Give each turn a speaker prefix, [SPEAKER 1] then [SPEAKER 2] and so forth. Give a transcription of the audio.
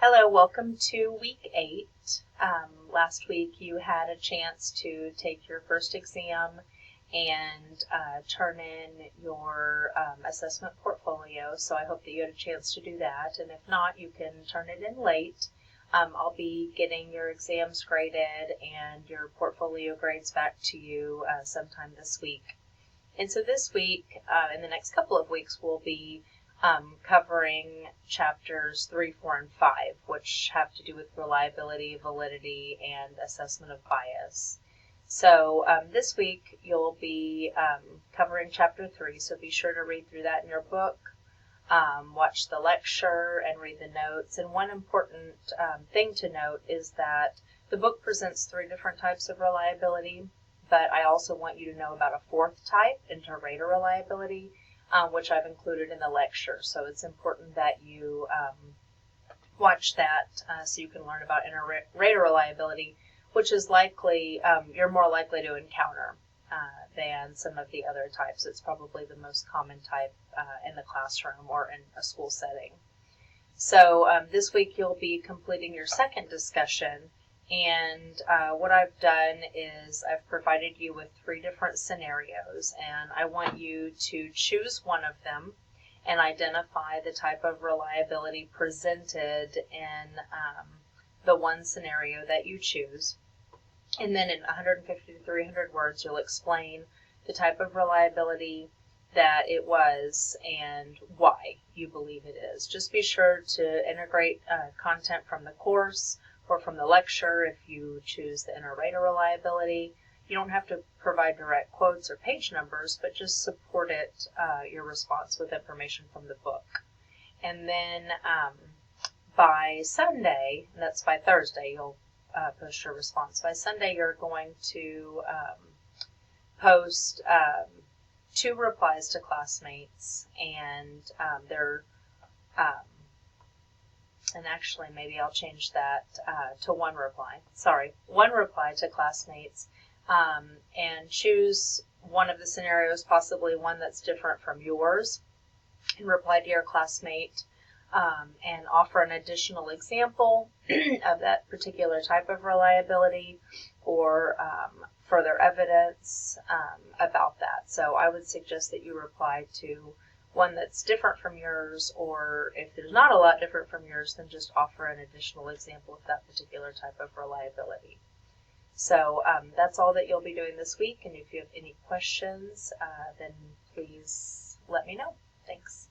[SPEAKER 1] Hello, welcome to week 8. Last week you had a chance to take your first exam and turn in your assessment portfolio, so I hope that you had a chance to do that, and if not, you can turn it in late. I'll be getting your exams graded and your portfolio grades back to you sometime this week. And so this week, in the next couple of weeks, we'll be covering chapters 3, 4, and 5, which have to do with reliability, validity, and assessment of bias. So this week you'll be covering chapter 3, so be sure to read through that in your book, watch the lecture, and read the notes. And one important thing to note is that the book presents 3 different types of reliability, but I also want you to know about a 4th type, inter-rater reliability, which I've included in the lecture. So it's important that you watch that so you can learn about inter-rater reliability, which is likely, you're more likely to encounter than some of the other types. It's probably the most common type in the classroom or in a school setting. So this week you'll be completing your second discussion, and what I've done is I've provided you with 3 different scenarios, and I want you to choose one of them and identify the type of reliability presented in the one scenario that you choose. And then in 150 to 300 words, you'll explain the type of reliability that it was and why you believe it is. Just be sure to integrate content from the course or from the lecture if you choose the inter-rater reliability. You don't have to provide direct quotes or page numbers, but just support it, your response, with information from the book. And then by Sunday, and that's by Thursday, you'll post your response. By Sunday, you're going to post 2 replies to classmates, and and actually maybe I'll change that to 1 reply. Sorry, 1 reply to classmates, and choose one of the scenarios, possibly one that's different from yours, and reply to your classmate and offer an additional example of that particular type of reliability or further evidence about that. So I would suggest that you reply to one that's different from yours, or if there's not a lot different from yours, then just offer an additional example of that particular type of reliability. So that's all that you'll be doing this week, and if you have any questions, then please let me know. Thanks.